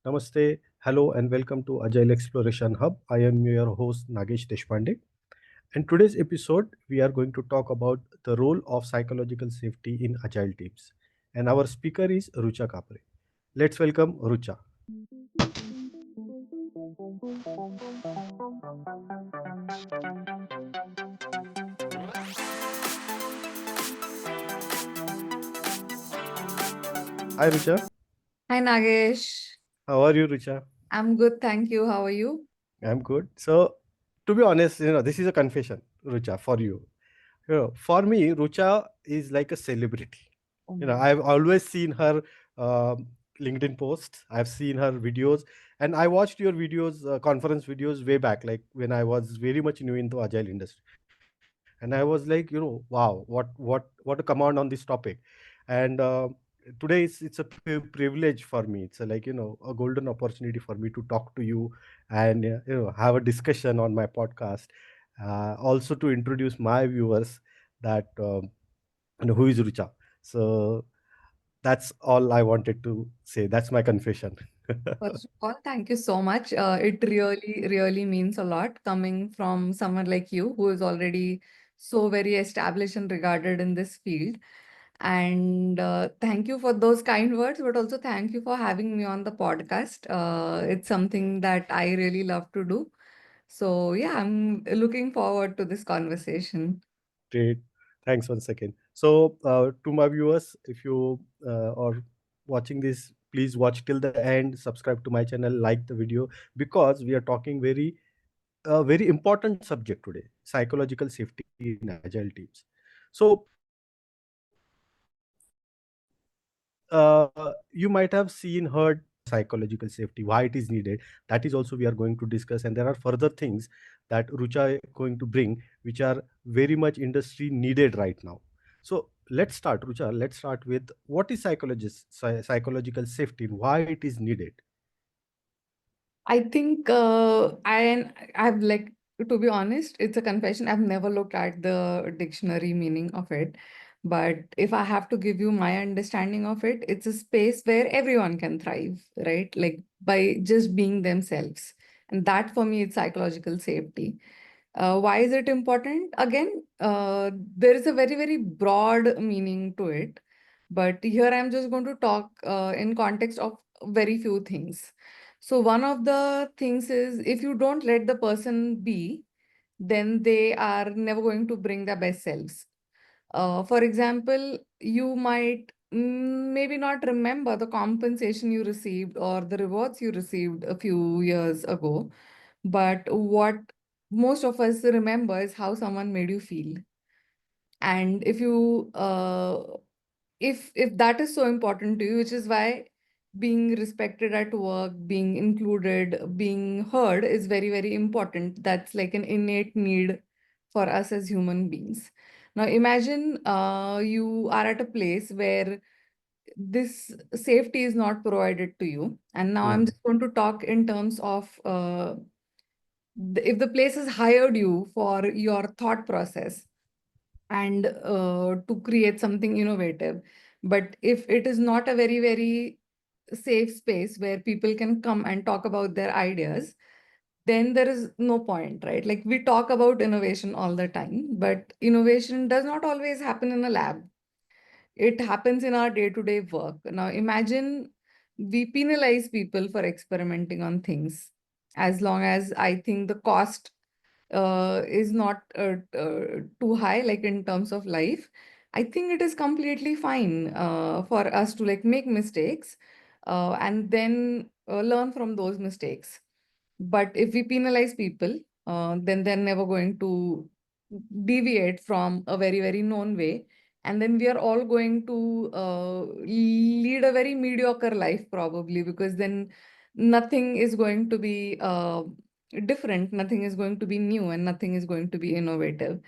Namaste, hello, and welcome to Agile Exploration Hub. I am your host Nagesh Deshpande. In today's episode, we are going to talk about the role of psychological safety in Agile teams. And our speaker is Rucha Kapare. Let's welcome Rucha. Hi, Rucha. Hi Nagesh. How are you, Rucha? I'm good, thank you. How are you? I'm good. So, to be honest, this is a confession, Rucha, for you. For me, Rucha is like a celebrity. Oh my God. I've always seen her um LinkedIn posts. I've seen her videos, and I watched your videos, conference videos way back, like when I was very much new into agile industry. And I was like, wow, what a command on this topic. And today it's a privilege for me. It's a golden opportunity for me to talk to you and have a discussion on my podcast. Also to introduce my viewers that who is Rucha. So that's all I wanted to say. That's my confession. First of all, thank you so much. It really, really means a lot coming from someone like you who is already so very established and regarded in this field. And thank you for those kind words, but also thank you for having me on the podcast. It's something that I really love to do. So, yeah, I'm looking forward to this conversation. Great. Thanks once again. So, to my viewers, if you are watching this, please watch till the end. Subscribe to my channel, like the video, because we are talking very important subject today: psychological safety in agile teams. So, you might have seen, heard psychological safety, why it is needed. That is also we are going to discuss, and there are further things that Rucha is going to bring, which are very much industry needed right now. So let's start, Rucha. Let's start with what is psychological safety and why it is needed. I think I've like to be honest, it's a confession. I've never looked at the dictionary meaning of it. But if I have to give you my understanding of it, it's a space where everyone can thrive, right? Like by just being themselves. And that for me is psychological safety. Why is it important? Again, there is a very, very broad meaning to it. But here I'm just going to talk in context of very few things. So one of the things is if you don't let the person be, then they are never going to bring their best selves. For example, you might maybe not remember the compensation you received or the rewards you received a few years ago, but what most of us remember is how someone made you feel. And if that is so important to you, which is why being respected at work, being included, being heard is very, very important. That's like an innate need for us as human beings. Now imagine you are at a place where this safety is not provided to you. And now I'm Mhm. just going to talk in terms of if the place has hired you for your thought process and to create something innovative. But if it is not a very, very safe space where people can come and talk about their ideas, then there is no point, right? Like we talk about innovation all the time, but innovation does not always happen in a lab. It happens in our day-to-day work. Now imagine we penalize people for experimenting on things as long as I think the cost is not too high, like in terms of life. I think it is completely fine for us to like make mistakes and then learn from those mistakes. But if we penalize people, then they're never going to deviate from a very, very known way. And then we are all going to lead a very mediocre life, probably, because then nothing is going to be different, nothing is going to be new, and nothing is going to be innovative.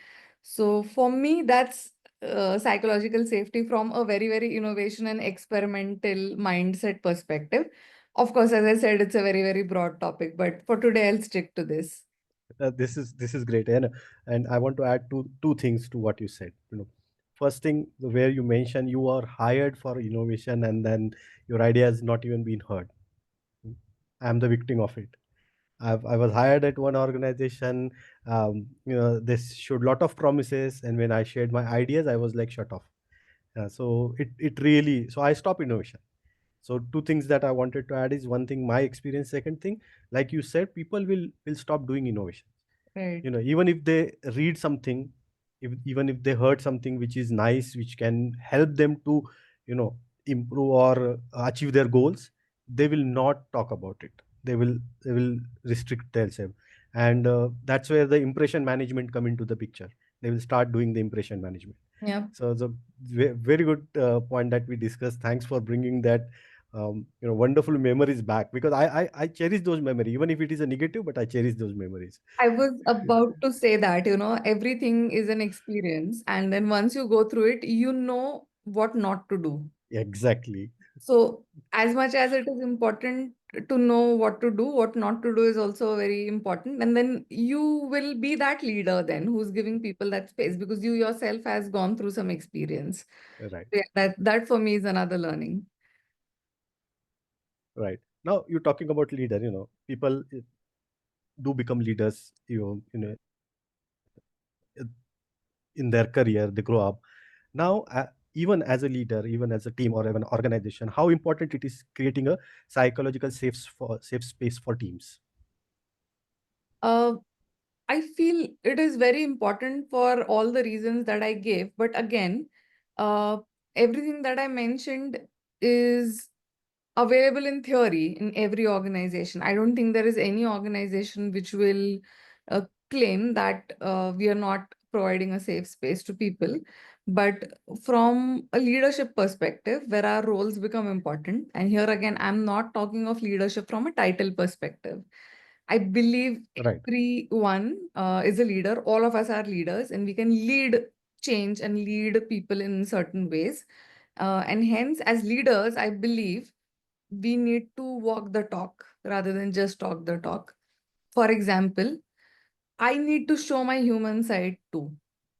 So for me, that's psychological safety from a very, very innovation and experimental mindset perspective. Of course, as I said, it's a very, very broad topic, but for today, I'll stick to this. This is great, and I want to add two things to what you said. First thing, where you mentioned you are hired for innovation, and then your idea has not even been heard. I'm the victim of it. I was hired at one organization. They showed lot of promises, and when I shared my ideas, I was like, shut off. So it really, so I stopped innovation. So two things that I wanted to add is, one thing, my experience. Second thing, like you said, people will stop doing innovation. Right. Even if they read something, even if they heard something which is nice, which can help them to you know improve or achieve their goals, they will not talk about it. They will restrict themselves. And that's where the impression management come into the picture. They will start doing the impression management. Yeah. So the very good point that we discussed. Thanks for bringing that wonderful memories back, because I cherish those memories, even if it is a negative, but I cherish those memories. I was about to say that, everything is an experience. And then once you go through it, you know what not to do. Exactly. So, as much as it is important to know what to do, what not to do is also very important. And then you will be that leader then who's giving people that space because you yourself has gone through some experience. Right. Yeah, that for me is another learning. Right. Now you're talking about leader. People do become leaders. In their career, they grow up. Now, even as a leader, even as a team or even organization, how important it is creating a psychological safe space for teams. Uh, I feel it is very important for all the reasons that I gave. But again, uh, everything that I mentioned is available in theory in every organization. I don't think there is any organization which will uh, claim that we are not providing a safe space to people. But from a leadership perspective, where our roles become important, and here again, I'm not talking of leadership from a title perspective. I believe Right. everyone is a leader. All of us are leaders, and we can lead change and lead people in certain ways. And hence, as leaders, I believe we need to walk the talk rather than just talk the talk. For example, I need to show my human side too.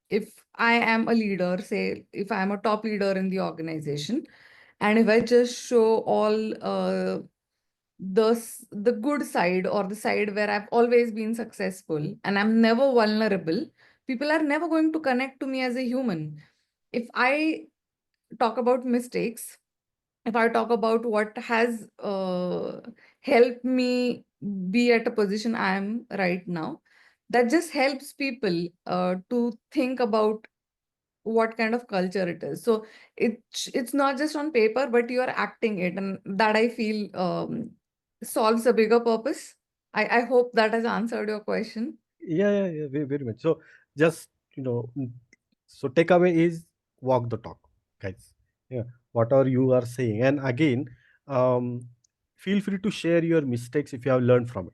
If I am a leader, say, if I am a top leader in the organization, and if I just show all the good side or the side where I've always been successful and I'm never vulnerable, people are never going to connect to me as a human. If I talk about mistakes, if I talk about what has helped me be at a position I am right now, that just helps people to think about what kind of culture it is. So it's not just on paper, but you are acting it, and that I feel solves a bigger purpose. I hope that has answered your question. Yeah, yeah, yeah, very, very much. So just so takeaway is, walk the talk, guys. Yeah, whatever you are saying, and again, um, feel free to share your mistakes if you have learned from it.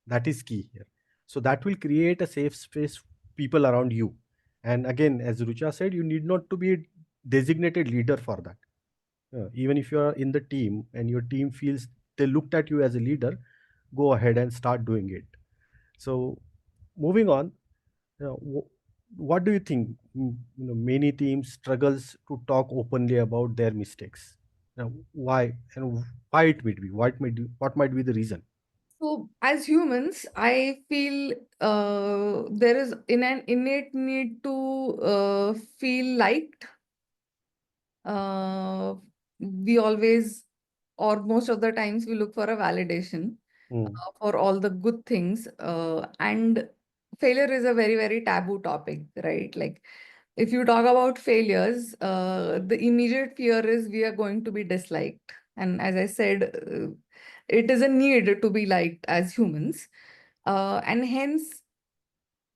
That is key here. So that will create a safe space, people around you. And again, as Rucha said, you need not to be a designated leader for that. Even if you are in the team and your team feels they looked at you as a leader, go ahead and start doing it. So moving on, what do you think? Many teams struggles to talk openly about their mistakes. Why, and why it might be? What might be the reason? So, as humans, I feel there is in an innate need to feel liked. We always, or most of the times, we look for a validation Mm, for all the good things. And failure is a very, very taboo topic, right? Like, if you talk about failures, the immediate fear is we are going to be disliked. And as I said, it is a need to be liked as humans. And hence,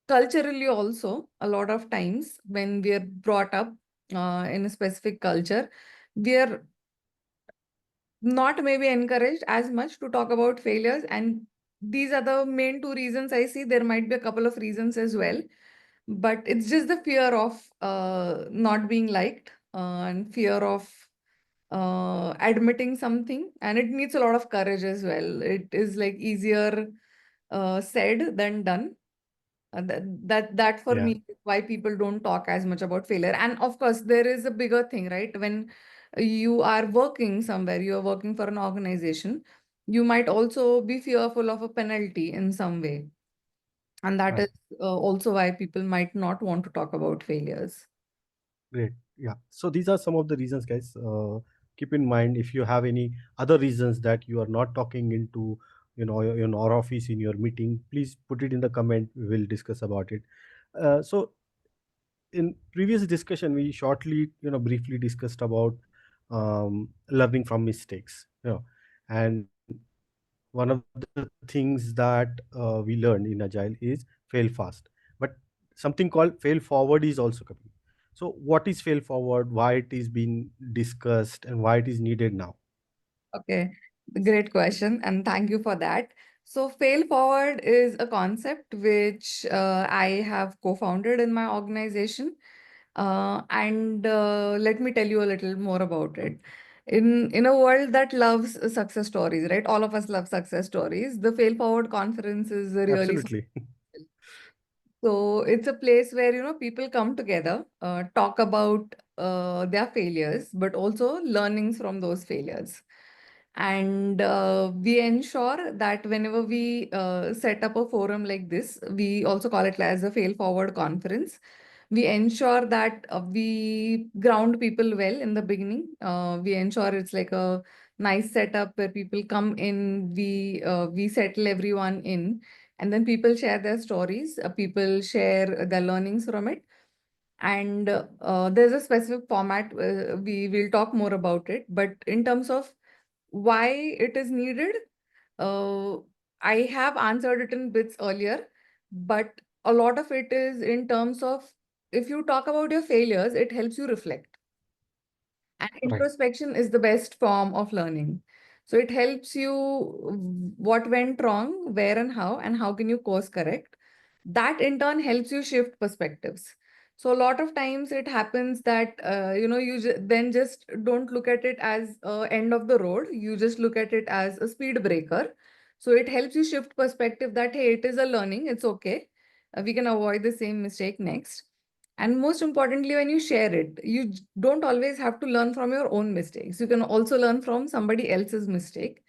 culturally also, a lot of times when we are brought up in a specific culture, we are not maybe encouraged as much to talk about failures. And these are the main two reasons I see. There might be a couple of reasons as well, but it's just the fear of not being liked and fear of admitting something. And it needs a lot of courage as well. It is like easier said than done. That for yeah. me is why people don't talk as much about failure. And of course, there is a bigger thing, right? When you are working somewhere, you are working for an organization, you might also be fearful of a penalty in some way. And that is Right. also why people might not want to talk about failures. Great. Yeah. So these are some of the reasons, guys. Keep in mind, if you have any other reasons that you are not talking into, in our office in your meeting, please put it in the comment. We will discuss about it. So in previous discussion, we shortly, briefly discussed about learning from mistakes. And one of the things that we learned in Agile is fail fast. But something called fail forward is also coming. So what is fail forward? Why it is being discussed and why it is needed now? Okay, great question, and thank you for that. So, fail forward is a concept which I have co-founded in my organization. And let me tell you a little more about it. In a world that loves success stories, right? All of us love success stories. The Fail Forward conference is really Absolutely. so it's a place where, people come together, talk about their failures, but also learnings from those failures. And we ensure that whenever we set up a forum like this, we also call it as a fail forward conference. We ensure that we ground people well in the beginning. We ensure it's like a nice setup where people come in, we settle everyone in, and then people share their stories, people share their learnings from it. And there's a specific format, we will talk more about it, but in terms of why it is needed, uh, I have answered it in bits earlier, but a lot of it is in terms of, if you talk about your failures, it helps you reflect. And Right. introspection is the best form of learning. So it helps you what went wrong, where and how can you course correct. That in turn helps you shift perspectives. So a lot of times it happens that then just don't look at it as end of the road. You just look at it as a speed breaker. So it helps you shift perspective that hey, it is a learning. It's okay. We can avoid the same mistake next. And most importantly, when you share it, you don't always have to learn from your own mistakes. You can also learn from somebody else's mistake.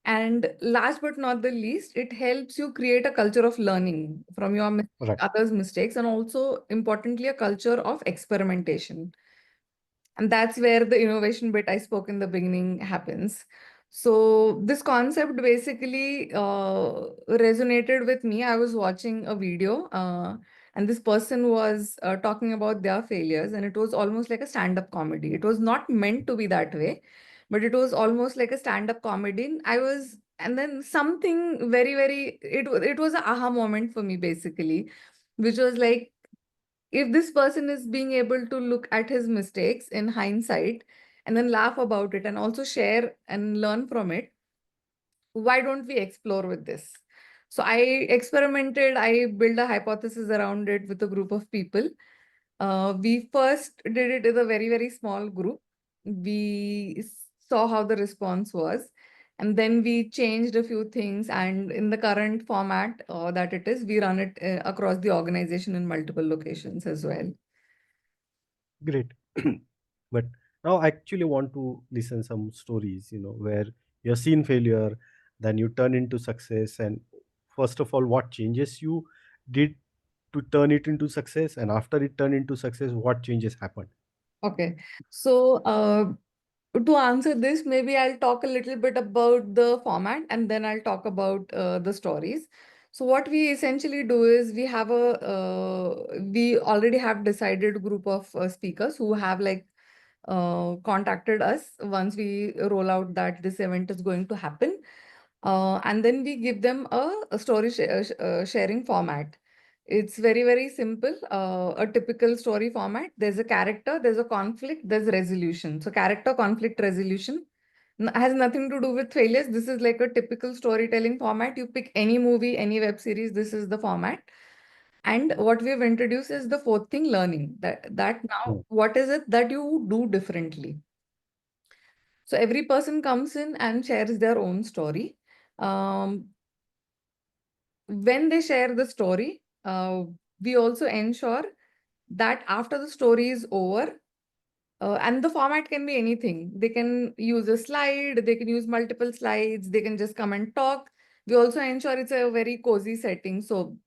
And last but not the least, it helps you create a culture of learning from your Right. others' mistakes, and also importantly, a culture of experimentation. And that's where the innovation bit I spoke in the beginning happens. So this concept basically resonated with me. I was watching a video, and this person was talking about their failures, and it was almost like a stand-up comedy. It was not meant to be that way, but it was almost like a stand-up comedy. And then something very, very, it was a aha moment for me basically, which was like, if this person is being able to look at his mistakes in hindsight and then laugh about it and also share and learn from it, why don't we explore with this? So I experimented, I built a hypothesis around it with a group of people. We first did it in a very, very small group. We saw how the response was. And then we changed a few things. And in the current format that it is, we run it across the organization in multiple locations as well. Great. But now I actually want to listen some stories, where you have seen failure, then you turn into success. And first of all, what changes you did to turn it into success? And after it turned into success, what changes happened? Okay. So, to answer this, maybe I'll talk a little bit about the format and then I'll talk about the stories. So, what we essentially do is we already have decided group of speakers who have like contacted us once we roll out that this event is going to happen. And then we give them a story sharing format. It's very, very simple, a typical story format. There's a character, there's a conflict, there's resolution. So, character, conflict, resolution has nothing to do with failures. This is like a typical storytelling format. You pick any movie, any web series, this is the format. And what we have introduced is the fourth thing, learning. That now, Hmm. what is it that you do differently? So every person comes in and shares their own story. Um, when they share the story, we also ensure that after the story is over, And the format can be anything. They can use a slide, they can use multiple slides, they can just come and talk. We also ensure it's a very cozy setting, so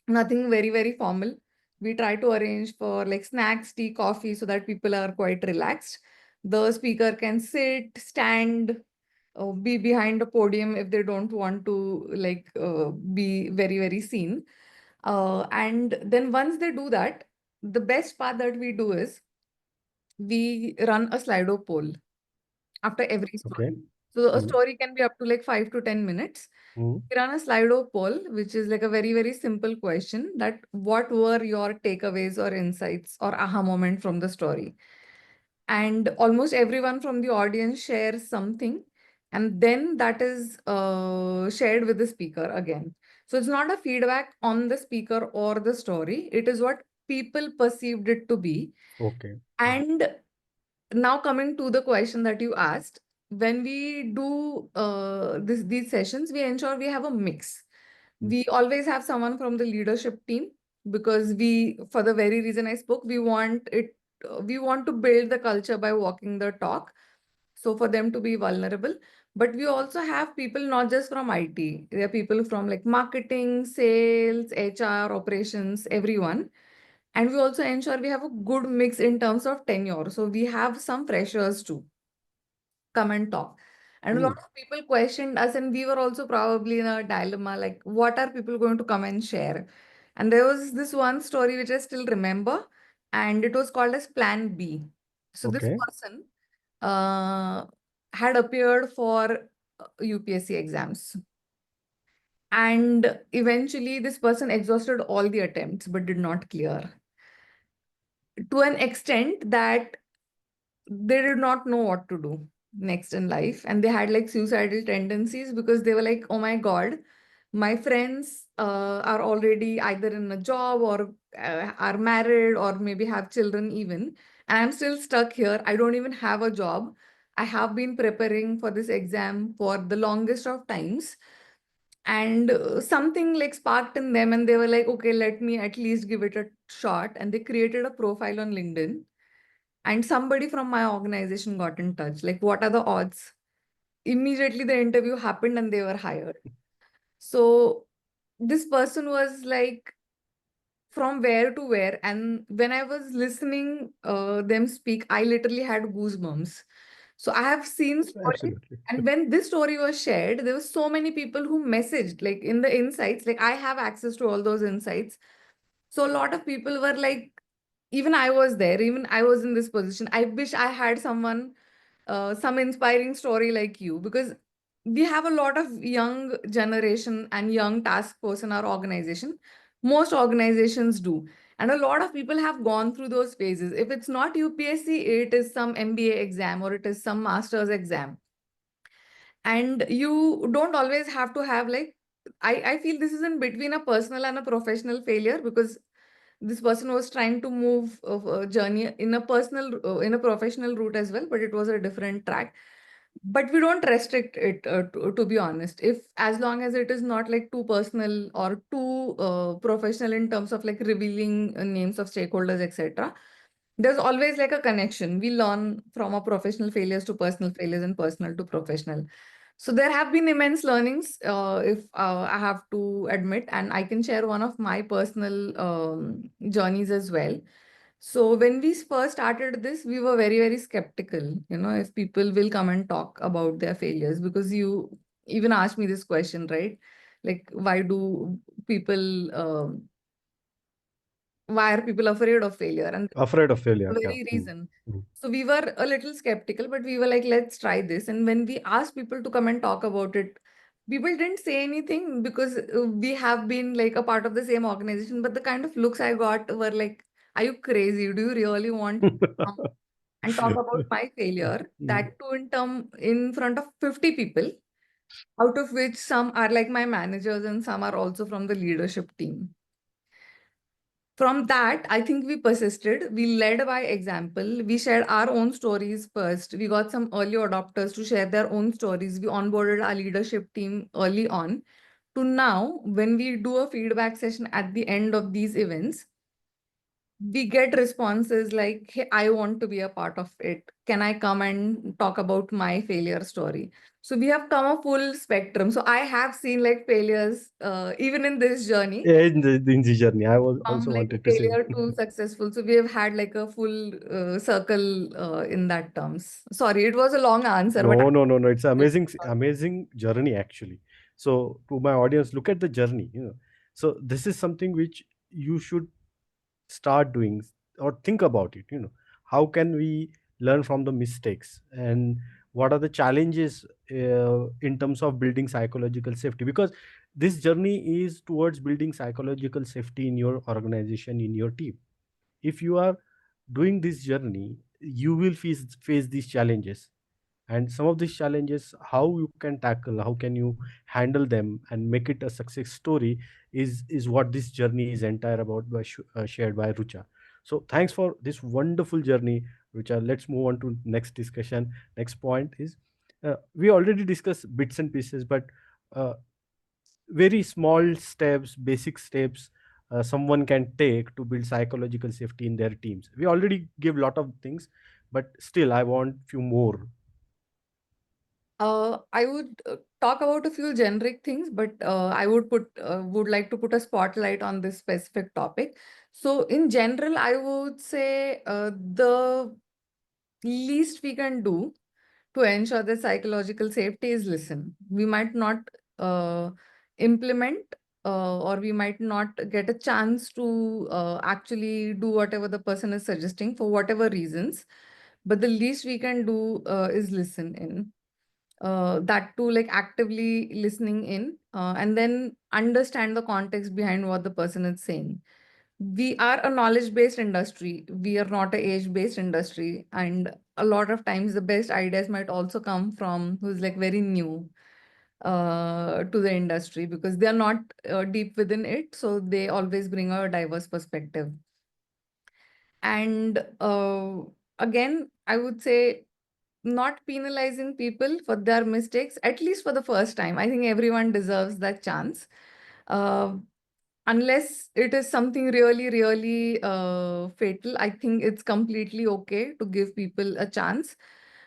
nothing very, very formal. We try to arrange for like snacks, tea, coffee, so that people are quite relaxed. The speaker can sit, stand, be behind a podium if they don't want to be very, very seen. And then once they do that, the best part that we do is we run a Slido poll after every Okay. story. So a Mm, story can be up to like 5 to 10 minutes. mm, We run a Slido poll, which is like a very, very simple question that what were your takeaways or insights or aha moment from the story? And almost everyone from the audience shares something, and then that is shared with the speaker again. So it's not a feedback on the speaker or the story, it is what people perceived it to be. okay. Mm, And now coming to the question that you asked, when we do these sessions, we ensure we have a mix. mm, We always have someone from the leadership team, because we, for the very reason I spoke, we want to build the culture by walking the talk. So for them to be vulnerable. But we also have people not just from IT. There are people from like marketing, sales, HR, operations, everyone. And we also ensure we have a good mix in terms of tenure. So we have some freshers too come and talk. And a lot mm. of people questioned us, and we were also probably in a dilemma like, what are people going to come and share? And there was this one story which I still remember, and it was called as Plan B. So this Okay. person uh, had appeared for UPSC exams. And eventually, this person exhausted all the attempts but did not clear, to an extent that they did not know what to do next in life. And they had like suicidal tendencies, because they were like, oh my God, my friends are already either in a job or are married or maybe have children even. And I'm still stuck here. I don't even have a job. I have been preparing for this exam for the longest of times. And something like sparked in them, and they were like, okay, let me at least give it a shot. And they created a profile on LinkedIn, and somebody from my organization got in touch. Like, what are the odds? Immediately the interview happened and they were hired. So this person was like, from where to where. And when I was listening them speak, I literally had goosebumps. So I have seen stories. Absolutely. And when this story was shared, there were so many people who messaged like in the insights. Like, I have access to all those insights. So a lot of people were like, even I was there, even I was in this position. I wish I had someone, some inspiring story like you, because we have a lot of young generation and young task force in our organization. Most organizations do. And a lot of people have gone through those phases. If it's not UPSC, it is some MBA exam or it is some master's exam. And you don't always have to have like, I feel this is in between a personal and a professional failure, because this person was trying to move a journey in a personal in a professional route as well, but it was a different track. But we don't restrict it, to be honest, if as long as it is not like too personal or too professional in terms of like revealing names of stakeholders, etc. There's always like a connection. We learn from our professional failures to personal failures and personal to professional. So there have been immense learnings, if I have to admit, and I can share one of my personal journeys as well. So when we first started this, we were very, very skeptical, if people will come and talk about their failures, because you even asked me this question, right? Like, why are people afraid of failure? And Afraid of the failure. Yeah. very Mm, reason. mm. So we were a little skeptical, but we were like, let's try this. And when we asked people to come and talk about it, people didn't say anything, because we have been like a part of the same organization. But the kind of looks I got were like, are you crazy? Do you really want to come and talk about my failure? Mm. That too in front of 50 people, out of which some are like my managers and some are also from the leadership team. From that, I think we persisted. We led by example. We shared our own stories first. We got some early adopters to share their own stories. We onboarded our leadership team early on. To now, when we do a feedback session at the end of these events, we get responses like, hey, I want to be a part of it. Can I come and talk about my failure story? So we have come a full spectrum. So I have seen like failures even in this journey, Yeah, in the journey, I was from also like wanted to say. failure to successful. So we have had like a full circle in that terms. Sorry, it was a long answer, but No, no, no, no. It's amazing, amazing journey actually. So to my audience, look at the journey. So this is something which you should start doing or think about it. How can we learn from the mistakes, and what are the challenges in terms of building psychological safety? Because this journey is towards building psychological safety in your organization, in your team. If you are doing this journey, you will face these challenges, and some of these challenges, how you can tackle, how can you handle them and make it a success story, is what this journey is entire about, shared by Rucha. So thanks for this wonderful journey, Rucha. Let's move on to next discussion. Next point is, we already discussed bits and pieces, but uh, very small steps, basic steps someone can take to build psychological safety in their teams. We already give a lot of things, but still I want few more. I would talk about a few generic things, but I would like to put a spotlight on this specific topic. So in general, I would say the least we can do to ensure that psychological safety is listen. We might not uh, implement or we might not get a chance to actually do whatever the person is suggesting for whatever reasons, but the least we can do is listen in. That too, like actively listening in, and then understand the context behind what the person is saying. We are a knowledge based industry, we are not a age based industry, and a lot of times the best ideas might also come from who's like very new to the industry, because they are not deep within it, so they always bring a diverse perspective. And again, I would say not penalizing people for their mistakes, at least for the first time. I think everyone deserves that chance. Uh, Unless it is something really, really fatal, I think it's completely okay to give people a chance,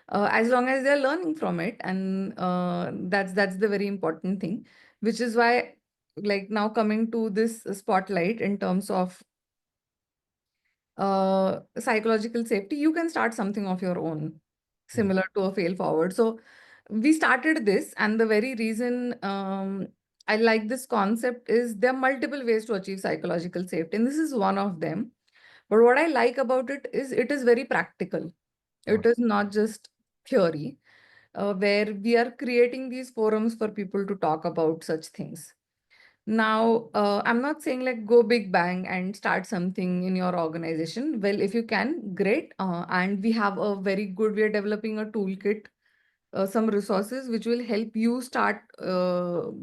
as long as they're learning from it. And that's the very important thing, which is why, like now coming to this spotlight in terms of psychological safety, you can start something of your own, Hmm. similar to a fail forward. So we started this, and the very reason I like this concept is there are multiple ways to achieve psychological safety, and this is one of them. But what I like about it is very practical. It is Awesome. not just theory, where we are creating these forums for people to talk about such things. Now, I'm not saying like go big bang and start something in your organization. Well, if you can, great. And we have a very good, we are developing a toolkit, some resources which will help you start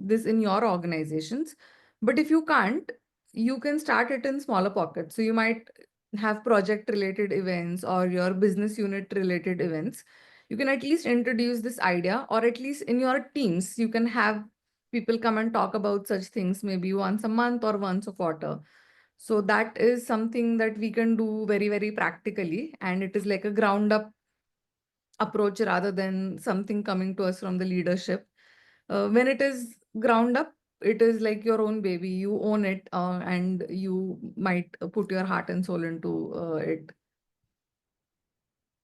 this in your organizations. But if you can't, you can start it in smaller pockets. So you might have project related events or your business unit related events. You can at least introduce this idea, or at least in your teams, you can have people come and talk about such things maybe once a month or once a quarter. So that is something that we can do very, very practically. And it is like a ground up approach rather than something coming to us from the leadership. When it is ground up, it is like your own baby. You own it, and you might put your heart and soul into it.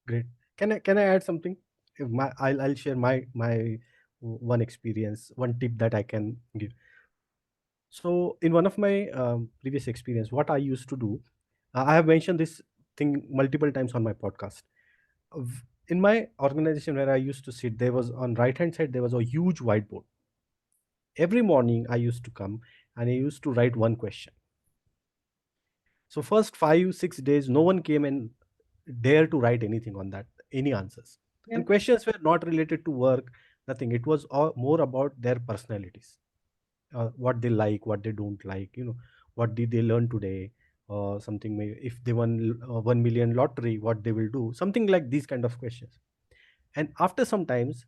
Great. Can I add something? If I'll share my one experience, one tip that I can give. So in one of my previous experience, what I used to do, I have mentioned this thing multiple times on my podcast. In my organization where I used to sit, there was on right hand side there was a huge whiteboard. Every morning I used to come and I used to write one question. So first 5 6 days, no one came and dare to write anything on that, any answers. And Yep. questions were not related to work, nothing. It was all more about their personalities, what they like, what they don't like. What did they learn today, or something. If they won 1 million lottery, what they will do, something like these kind of questions. And after some times,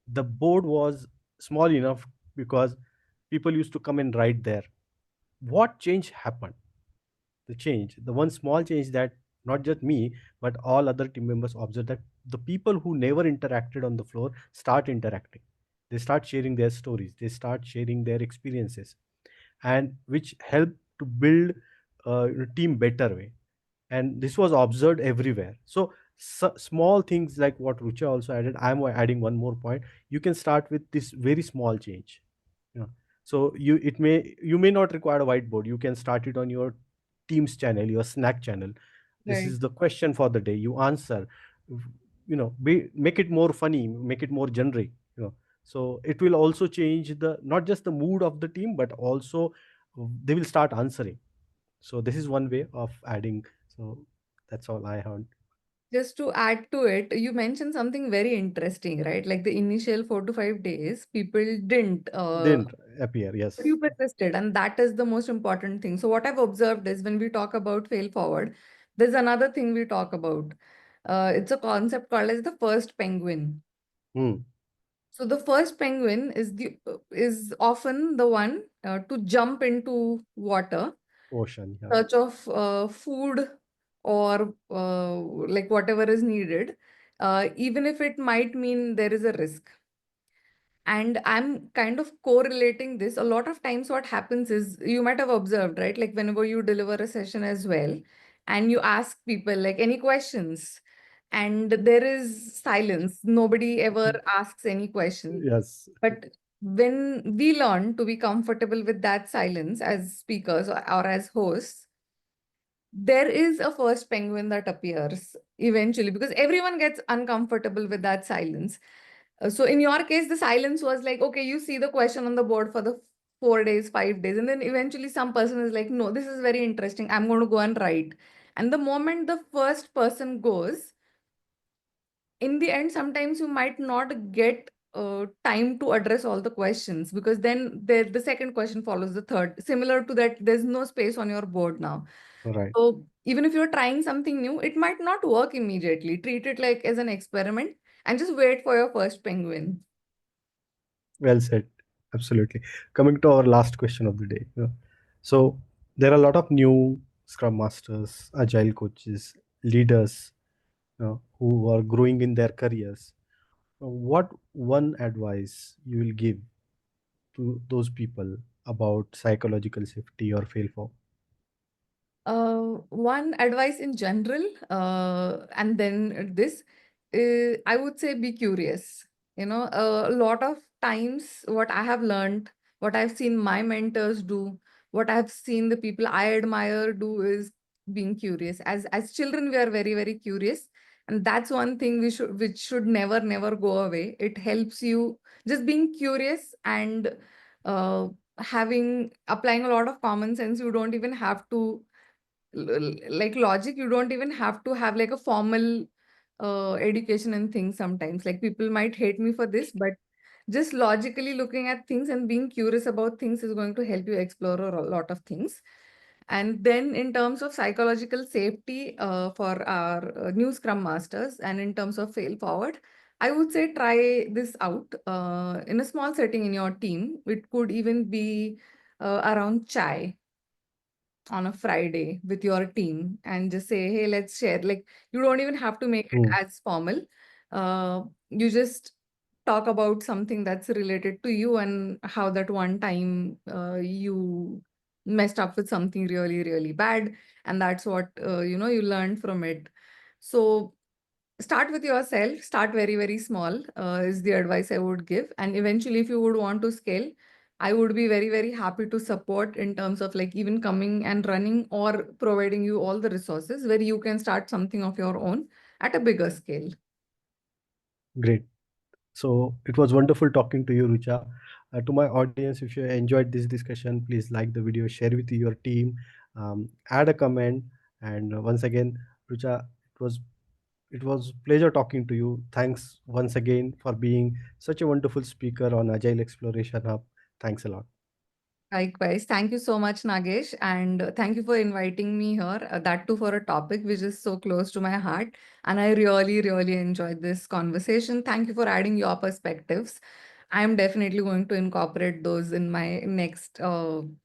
the board was small enough because people used to come and write there. What change happened? the change, the one small change that not just me but all other team members observe, that the people who never interacted on the floor start interacting. They start sharing their stories, they start sharing their experiences, and which help to build a team better way. And this was observed everywhere. So, small things like what Rucha also added, I'm adding one more point. You can start with this very small change. Yeah. So you may not require a whiteboard. You can start it on your Teams channel, your Snack channel. This Right. is the question for the day. You answer. Make it more funny, make it more generic. So it will also change the not just the mood of the team, but also they will start answering. So this is one way of adding. So that's all I have. Just to add to it, you mentioned something very interesting, right? Like the initial 4 to 5 days, people didn't, Didn't appear. but you Yes. persisted, and that is the most important thing. So, what I've observed is when we talk about fail forward, there's another thing we talk about. It's a concept called as the first penguin. Hmm. So, the first penguin is often the one to jump into water, Ocean. Yeah. search of food or like whatever is needed, even if it might mean there is a risk. And I'm kind of correlating this. A lot of times, what happens is you might have observed, right? Like whenever you deliver a session as well, and you ask people, like, any questions, and there is silence. Nobody ever asks any question. Yes. But when we learn to be comfortable with that silence as speakers or as hosts, there is a first penguin that appears eventually because everyone gets uncomfortable with that silence. So in your case, the silence was like, okay, you see the question on the board for the 4 days, 5 days, and then eventually some person is like, no, this is very interesting. I'm going to go and write. And the moment the first person goes, in the end, sometimes you might not get time to address all the questions because then the second question follows the third. Similar to that, there's no space on your board now. Right. So even if you're trying something new, it might not work immediately. Treat it like as an experiment and just wait for your first penguin. Well said. Absolutely. Coming to our last question of the day. So there are a lot of new Scrum Masters, Agile coaches, leaders, who are growing in their careers. What one advice you will give to those people about psychological safety or fail for? One advice in general, and then this, I would say be curious. A lot of times, what I have learned, what I've seen my mentors do, what I've seen the people I admire do is being curious. As children, we are very, very curious, and that's one thing which should never, never go away. It helps you just being curious and uh, applying a lot of common sense. You don't even have to like logic, you don't even have to have like a formal education and things. Sometimes like people might hate me for this, but just logically looking at things and being curious about things is going to help you explore a lot of things. And then in terms of psychological safety for our new scrum masters and in terms of fail forward, I would say try this out in a small setting in your team. It could even be around chai on a Friday with your team and just say, hey, let's share. Like, you don't even have to make it Hmm. as formal. You just talk about something that's related to you and how that one time you messed up with something really, really bad. And that's what, you learned from it. So, start with yourself, start very, very small, is the advice I would give. And eventually, if you would want to scale, I would be very, very happy to support in terms of like even coming and running or providing you all the resources where you can start something of your own at a bigger scale. Great. So it was wonderful talking to you, Rucha. To my audience, if you enjoyed this discussion, please like the video, share with your team, add a comment, and once again, Rucha, it was pleasure talking to you. Thanks once again for being such a wonderful speaker on Agile Exploration Hub. Thanks a lot. Likewise, thank you so much, Nagesh, and thank you for inviting me here. That too for a topic which is so close to my heart, and I really, really enjoyed this conversation. Thank you for adding your perspectives. I'm definitely going to incorporate those in my next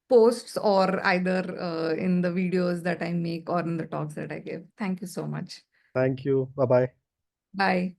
posts, or either in the videos that I make or in the talks that I give. Thank you so much. Thank you. Bye bye. Bye.